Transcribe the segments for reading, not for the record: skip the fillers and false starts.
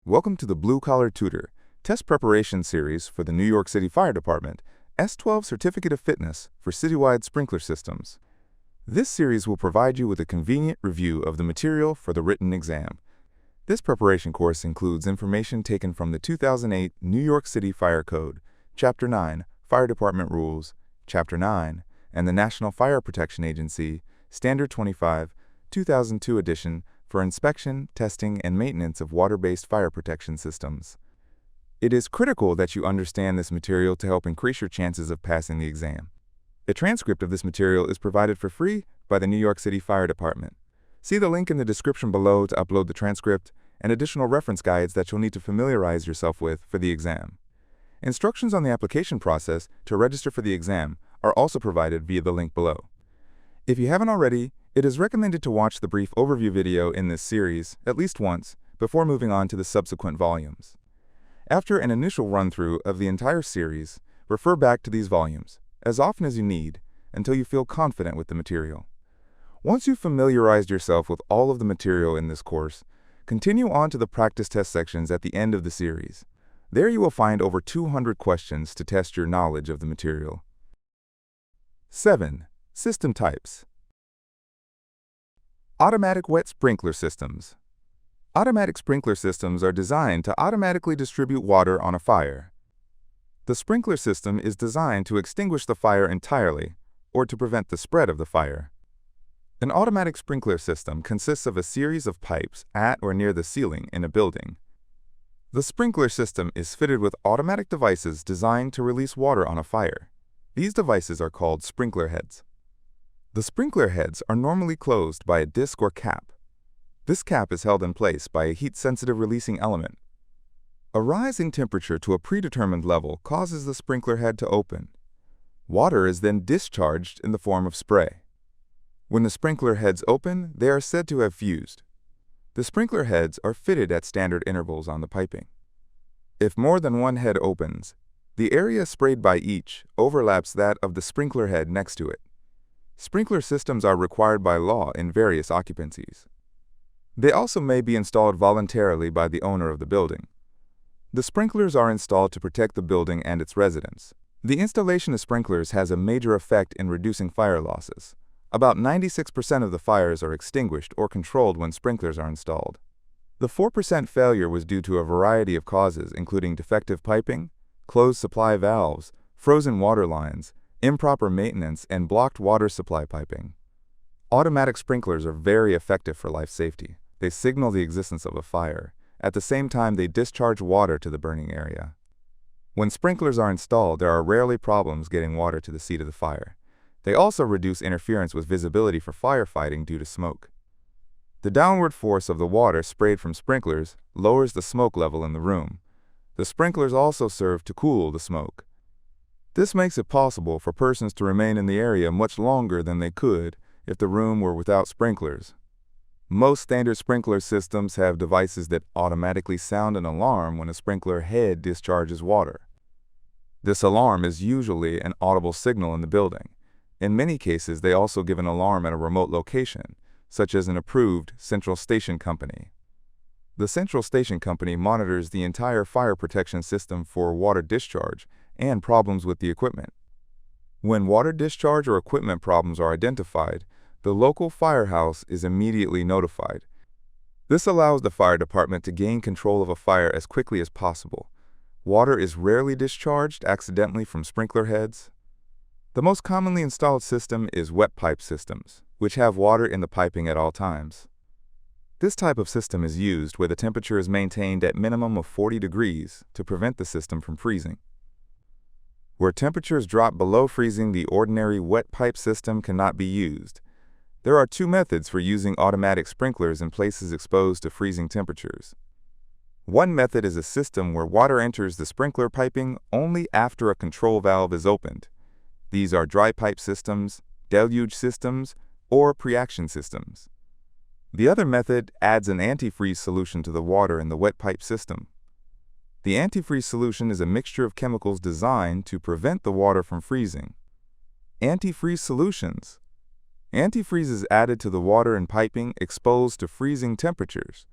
Welcome to the Blue Collar Tutor Test Preparation Series for the New York City Fire Department S-12 Certificate of Fitness for Citywide Sprinkler Systems. This series will provide you with a convenient review of the material for the written exam. This preparation course includes information taken from the 2008 New York City Fire Code, Chapter 9, Fire Department Rules, Chapter 9, and the National Fire Protection Agency, Standard 25, 2002 edition, for inspection, testing, and maintenance of water-based fire protection systems. It is critical that you understand this material to help increase your chances of passing the exam. A transcript of this material is provided for free by the New York City Fire Department. See the link in the description below to upload the transcript and additional reference guides that you'll need to familiarize yourself with for the exam. Instructions on the application process to register for the exam are also provided via the link below. If you haven't already, it is recommended to watch the brief overview video in this series at least once before moving on to the subsequent volumes. After an initial run-through of the entire series, refer back to these volumes as often as you need until you feel confident with the material. Once you've familiarized yourself with all of the material in this course, continue on to the practice test sections at the end of the series. There you will find over 200 questions to test your knowledge of the material. 7. System types. Automatic wet sprinkler systems. Automatic sprinkler systems are designed to automatically distribute water on a fire. The sprinkler system is designed to extinguish the fire entirely or to prevent the spread of the fire. An automatic sprinkler system consists of a series of pipes at or near the ceiling in a building. The sprinkler system is fitted with automatic devices designed to release water on a fire. These devices are called sprinkler heads. The sprinkler heads are normally closed by a disc or cap. This cap is held in place by a heat-sensitive releasing element. A rise in temperature to a predetermined level causes the sprinkler head to open. Water is then discharged in the form of spray. When the sprinkler heads open, they are said to have fused. The sprinkler heads are fitted at standard intervals on the piping. If more than one head opens, the area sprayed by each overlaps that of the sprinkler head next to it. Sprinkler systems are required by law in various occupancies. They also may be installed voluntarily by the owner of the building. The sprinklers are installed to protect the building and its residents. The installation of sprinklers has a major effect in reducing fire losses. About 96% of the fires are extinguished or controlled when sprinklers are installed. The 4% failure was due to a variety of causes, including defective piping, closed supply valves, frozen water lines, improper maintenance, and blocked water supply piping. Automatic sprinklers are very effective for life safety. They signal the existence of a fire. At the same time, they discharge water to the burning area. When sprinklers are installed, there are rarely problems getting water to the seat of the fire. They also reduce interference with visibility for firefighting due to smoke. The downward force of the water sprayed from sprinklers lowers the smoke level in the room. The sprinklers also serve to cool the smoke. This makes it possible for persons to remain in the area much longer than they could if the room were without sprinklers. Most standard sprinkler systems have devices that automatically sound an alarm when a sprinkler head discharges water. This alarm is usually an audible signal in the building. In many cases, they also give an alarm at a remote location, such as an approved central station company. The central station company monitors the entire fire protection system for water discharge and problems with the equipment. When water discharge or equipment problems are identified, the local firehouse is immediately notified. This allows the fire department to gain control of a fire as quickly as possible. Water is rarely discharged accidentally from sprinkler heads. The most commonly installed system is wet pipe systems, which have water in the piping at all times. This type of system is used where the temperature is maintained at minimum of 40 degrees to prevent the system from freezing. Where temperatures drop below freezing, the ordinary wet pipe system cannot be used. There are two methods for using automatic sprinklers in places exposed to freezing temperatures. One method is a system where water enters the sprinkler piping only after a control valve is opened. These are dry pipe systems, deluge systems, or pre-action systems. The other method adds an antifreeze solution to the water in the wet pipe system. The antifreeze solution is a mixture of chemicals designed to prevent the water from freezing. Antifreeze solutions. Antifreeze is added to the water in piping exposed to freezing temperatures.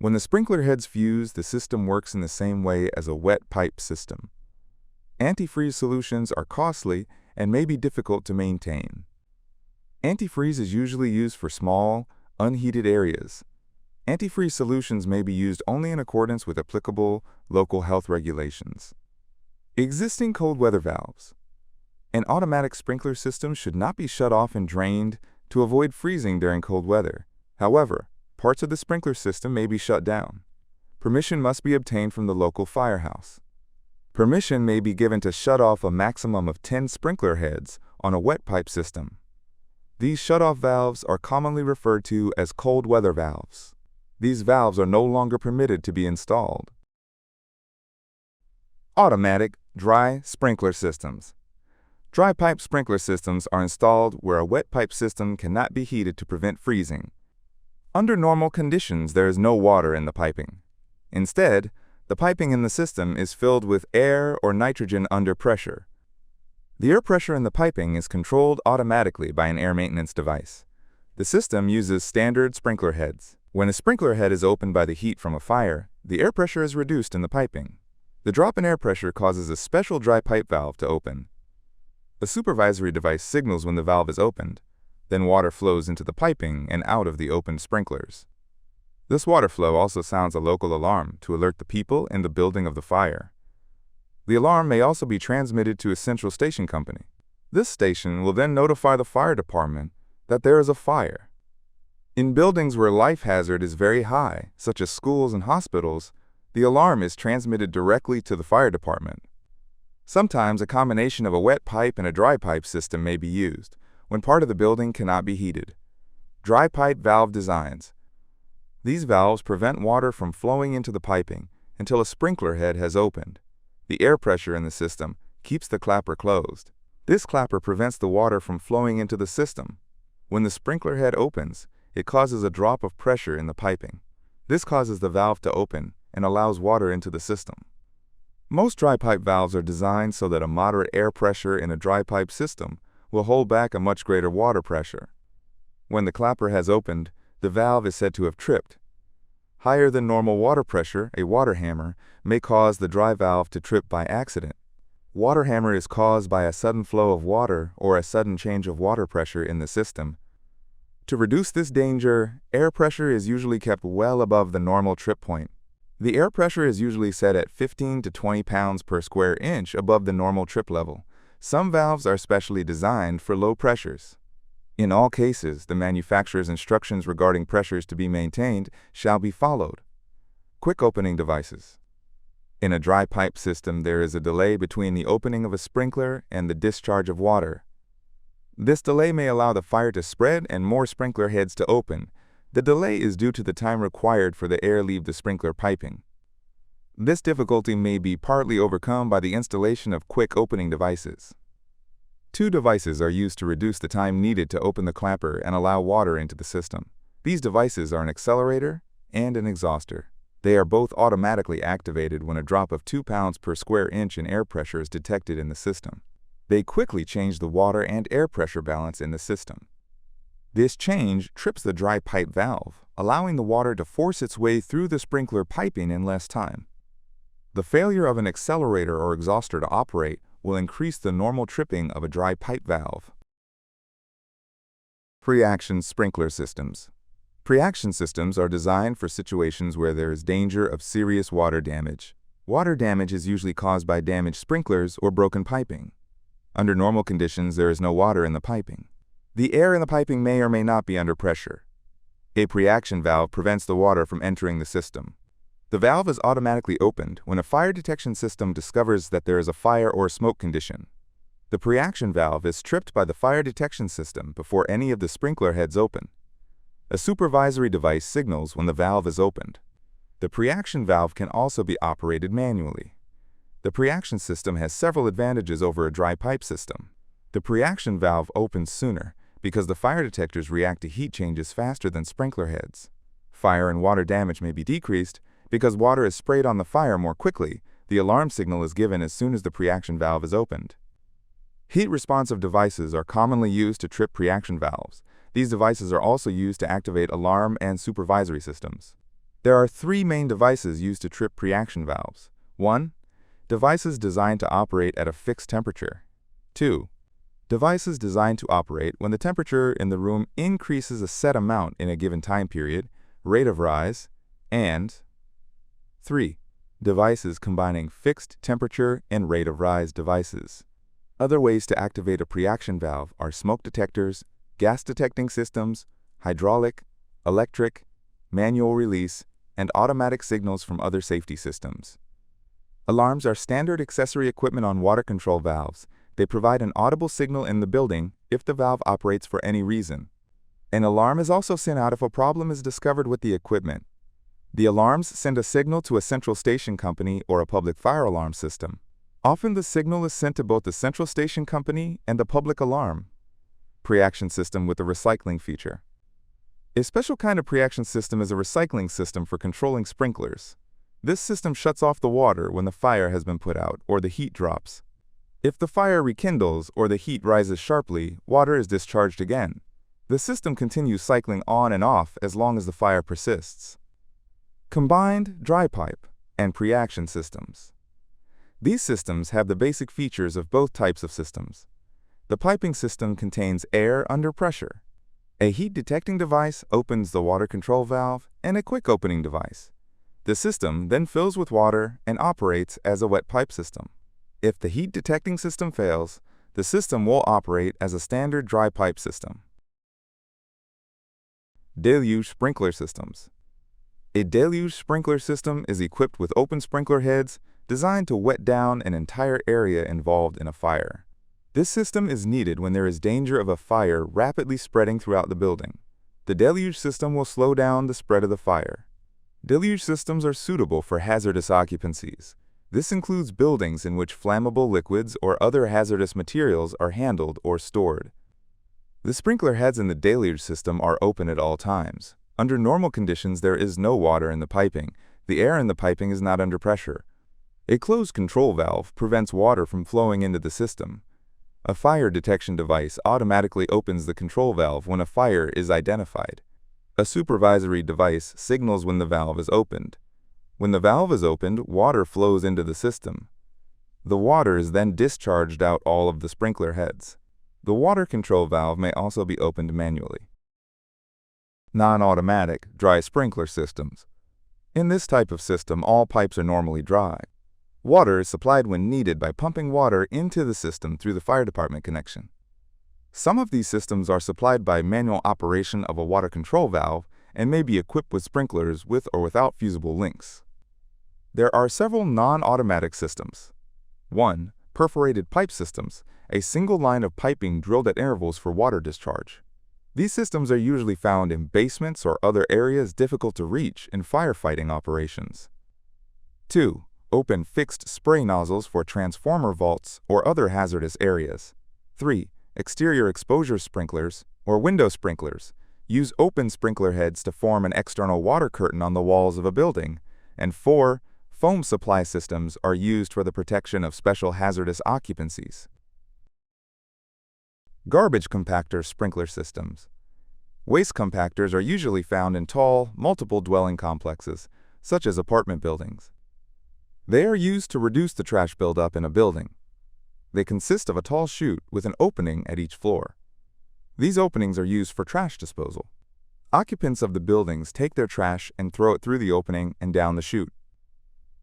When the sprinkler heads fuse, the system works in the same way as a wet pipe system. Antifreeze solutions are costly and may be difficult to maintain. Antifreeze is usually used for small, unheated areas. Antifreeze solutions may be used only in accordance with applicable local health regulations. Existing cold weather valves. An automatic sprinkler system should not be shut off and drained to avoid freezing during cold weather. However, parts of the sprinkler system may be shut down. Permission must be obtained from the local firehouse. Permission may be given to shut off a maximum of 10 sprinkler heads on a wet pipe system. These shut-off valves are commonly referred to as cold weather valves. These valves are no longer permitted to be installed. Automatic dry sprinkler systems. Dry pipe sprinkler systems are installed where a wet pipe system cannot be heated to prevent freezing. Under normal conditions, there is no water in the piping. Instead, the piping in the system is filled with air or nitrogen under pressure. The air pressure in the piping is controlled automatically by an air maintenance device. The system uses standard sprinkler heads. When a sprinkler head is opened by the heat from a fire, the air pressure is reduced in the piping. The drop in air pressure causes a special dry pipe valve to open. A supervisory device signals when the valve is opened. Then water flows into the piping and out of the opened sprinklers. This water flow also sounds a local alarm to alert the people in the building of the fire. The alarm may also be transmitted to a central station company. This station will then notify the fire department that there is a fire. In buildings where life hazard is very high, such as schools and hospitals, the alarm is transmitted directly to the fire department. Sometimes a combination of a wet pipe and a dry pipe system may be used when part of the building cannot be heated. Dry pipe valve designs. These valves prevent water from flowing into the piping until a sprinkler head has opened. The air pressure in the system keeps the clapper closed. This clapper prevents the water from flowing into the system. When the sprinkler head opens, it causes a drop of pressure in the piping. This causes the valve to open and allows water into the system. Most dry pipe valves are designed so that a moderate air pressure in a dry pipe system will hold back a much greater water pressure. When the clapper has opened, the valve is said to have tripped. Higher than normal water pressure, a water hammer, may cause the dry valve to trip by accident. Water hammer is caused by a sudden flow of water or a sudden change of water pressure in the system. To reduce this danger, air pressure is usually kept well above the normal trip point. The air pressure is usually set at 15 to 20 pounds per square inch above the normal trip level. Some valves are specially designed for low pressures. In all cases, the manufacturer's instructions regarding pressures to be maintained shall be followed. Quick opening devices. In a dry pipe system, there is a delay between the opening of a sprinkler and the discharge of water. This delay may allow the fire to spread and more sprinkler heads to open. The delay is due to the time required for the air leave the sprinkler piping. This difficulty may be partly overcome by the installation of quick opening devices. Two devices are used to reduce the time needed to open the clapper and allow water into the system. These devices are an accelerator and an exhauster. They are both automatically activated when a drop of 2 pounds per square inch in air pressure is detected in the system. They quickly change the water and air pressure balance in the system. This change trips the dry pipe valve, allowing the water to force its way through the sprinkler piping in less time. The failure of an accelerator or exhauster to operate will increase the normal tripping of a dry pipe valve. Pre-action sprinkler systems. Pre-action systems are designed for situations where there is danger of serious water damage. Water damage is usually caused by damaged sprinklers or broken piping. Under normal conditions, there is no water in the piping. The air in the piping may or may not be under pressure. A pre-action valve prevents the water from entering the system. The valve is automatically opened when a fire detection system discovers that there is a fire or smoke condition. The pre-action valve is tripped by the fire detection system before any of the sprinkler heads open. A supervisory device signals when the valve is opened. The pre-action valve can also be operated manually. The pre-action system has several advantages over a dry pipe system. The pre-action valve opens sooner because the fire detectors react to heat changes faster than sprinkler heads. Fire and water damage may be decreased because water is sprayed on the fire more quickly. The alarm signal is given as soon as the pre-action valve is opened. Heat-responsive devices are commonly used to trip pre-action valves. These devices are also used to activate alarm and supervisory systems. There are three main devices used to trip pre-action valves. 1. Devices designed to operate at a fixed temperature. 2. Devices designed to operate when the temperature in the room increases a set amount in a given time period, rate of rise, and 3. Devices combining fixed temperature and rate of rise devices. Other ways to activate a pre-action valve are smoke detectors, gas detecting systems, hydraulic, electric, manual release, and automatic signals from other safety systems. Alarms are standard accessory equipment on water control valves. They provide an audible signal in the building if the valve operates for any reason. An alarm is also sent out if a problem is discovered with the equipment. The alarms send a signal to a central station company or a public fire alarm system. Often the signal is sent to both the central station company and the public alarm. Pre-action system with a recycling feature. A special kind of pre-action system is a recycling system for controlling sprinklers. This system shuts off the water when the fire has been put out or the heat drops. If the fire rekindles or the heat rises sharply, water is discharged again. The system continues cycling on and off as long as the fire persists. Combined dry pipe and pre-action systems. These systems have the basic features of both types of systems. The piping system contains air under pressure. A heat detecting device opens the water control valve and a quick opening device. The system then fills with water and operates as a wet pipe system. If the heat detecting system fails, the system will operate as a standard dry pipe system. Deluge sprinkler systems. A deluge sprinkler system is equipped with open sprinkler heads designed to wet down an entire area involved in a fire. This system is needed when there is danger of a fire rapidly spreading throughout the building. The deluge system will slow down the spread of the fire. Deluge systems are suitable for hazardous occupancies. This includes buildings in which flammable liquids or other hazardous materials are handled or stored. The sprinkler heads in the deluge system are open at all times. Under normal conditions, there is no water in the piping. The air in the piping is not under pressure. A closed control valve prevents water from flowing into the system. A fire detection device automatically opens the control valve when a fire is identified. A supervisory device signals when the valve is opened. When the valve is opened, water flows into the system. The water is then discharged out all of the sprinkler heads. The water control valve may also be opened manually. Non-automatic dry sprinkler systems. In this type of system, all pipes are normally dry. Water is supplied when needed by pumping water into the system through the fire department connection. Some of these systems are supplied by manual operation of a water control valve and may be equipped with sprinklers with or without fusible links. There are several non-automatic systems. 1. Perforated pipe systems, a single line of piping drilled at intervals for water discharge. These systems are usually found in basements or other areas difficult to reach in firefighting operations. 2. Open fixed spray nozzles for transformer vaults or other hazardous areas. 3. Exterior exposure sprinklers or window sprinklers use open sprinkler heads to form an external water curtain on the walls of a building. And 4. Foam supply systems are used for the protection of special hazardous occupancies. Garbage compactor sprinkler systems. Waste compactors are usually found in tall, multiple dwelling complexes, such as apartment buildings. They are used to reduce the trash buildup in a building. They consist of a tall chute with an opening at each floor. These openings are used for trash disposal. Occupants of the buildings take their trash and throw it through the opening and down the chute.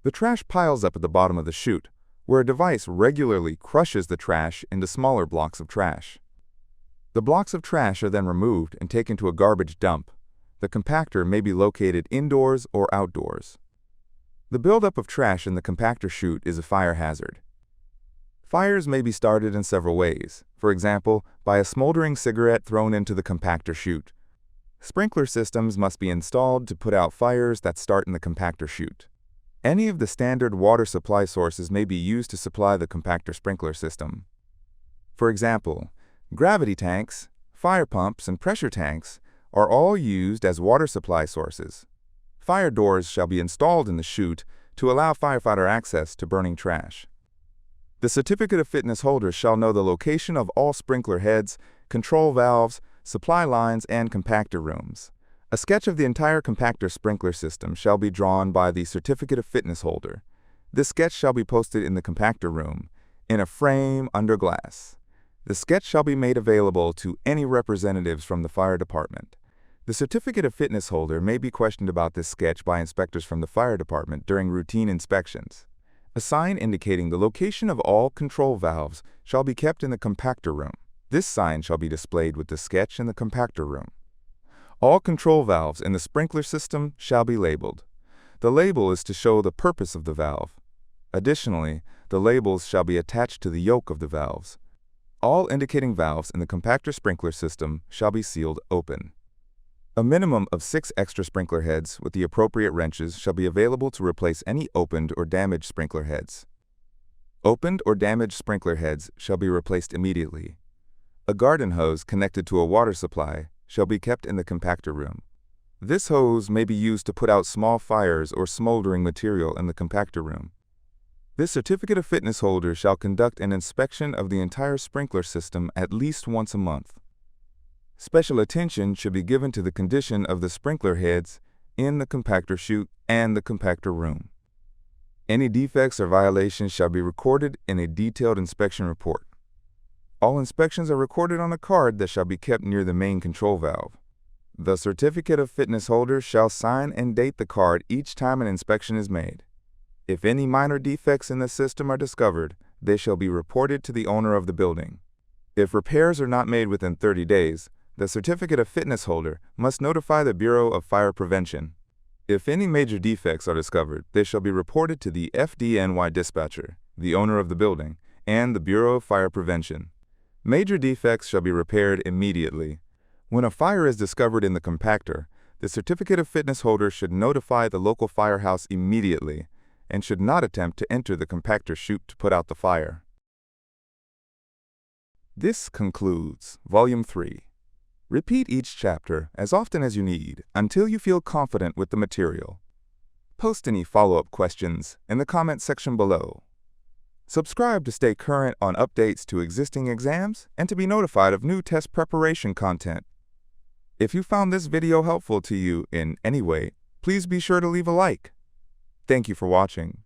The trash piles up at the bottom of the chute, where a device regularly crushes the trash into smaller blocks of trash. The blocks of trash are then removed and taken to a garbage dump. The compactor may be located indoors or outdoors. The buildup of trash in the compactor chute is a fire hazard. Fires may be started in several ways, for example, by a smoldering cigarette thrown into the compactor chute. Sprinkler systems must be installed to put out fires that start in the compactor chute. Any of the standard water supply sources may be used to supply the compactor sprinkler system. For example, gravity tanks, fire pumps, and pressure tanks are all used as water supply sources. Fire doors shall be installed in the chute to allow firefighter access to burning trash. The certificate of fitness holder shall know the location of all sprinkler heads, control valves, supply lines, and compactor rooms. A sketch of the entire compactor sprinkler system shall be drawn by the certificate of fitness holder. This sketch shall be posted in the compactor room, in a frame under glass. The sketch shall be made available to any representatives from the fire department. The certificate of fitness holder may be questioned about this sketch by inspectors from the fire department during routine inspections. A sign indicating the location of all control valves shall be kept in the compactor room. This sign shall be displayed with the sketch in the compactor room. All control valves in the sprinkler system shall be labeled. The label is to show the purpose of the valve. Additionally, the labels shall be attached to the yoke of the valves. All indicating valves in the compactor sprinkler system shall be sealed open. A minimum of 6 extra sprinkler heads with the appropriate wrenches shall be available to replace any opened or damaged sprinkler heads. Opened or damaged sprinkler heads shall be replaced immediately. A garden hose connected to a water supply shall be kept in the compactor room. This hose may be used to put out small fires or smoldering material in the compactor room. This certificate of fitness holder shall conduct an inspection of the entire sprinkler system at least once a month. Special attention should be given to the condition of the sprinkler heads in the compactor chute and the compactor room. Any defects or violations shall be recorded in a detailed inspection report. All inspections are recorded on a card that shall be kept near the main control valve. The certificate of fitness holder shall sign and date the card each time an inspection is made. If any minor defects in the system are discovered, they shall be reported to the owner of the building. If repairs are not made within 30 days, the certificate of fitness holder must notify the Bureau of Fire Prevention. If any major defects are discovered, they shall be reported to the FDNY dispatcher, the owner of the building, and the Bureau of Fire Prevention. Major defects shall be repaired immediately. When a fire is discovered in the compactor, the certificate of fitness holder should notify the local firehouse immediately and should not attempt to enter the compactor chute to put out the fire. This concludes Volume 3. Repeat each chapter as often as you need until you feel confident with the material. Post any follow-up questions in the comment section below. Subscribe to stay current on updates to existing exams and to be notified of new test preparation content. If you found this video helpful to you in any way, please be sure to leave a like. Thank you for watching.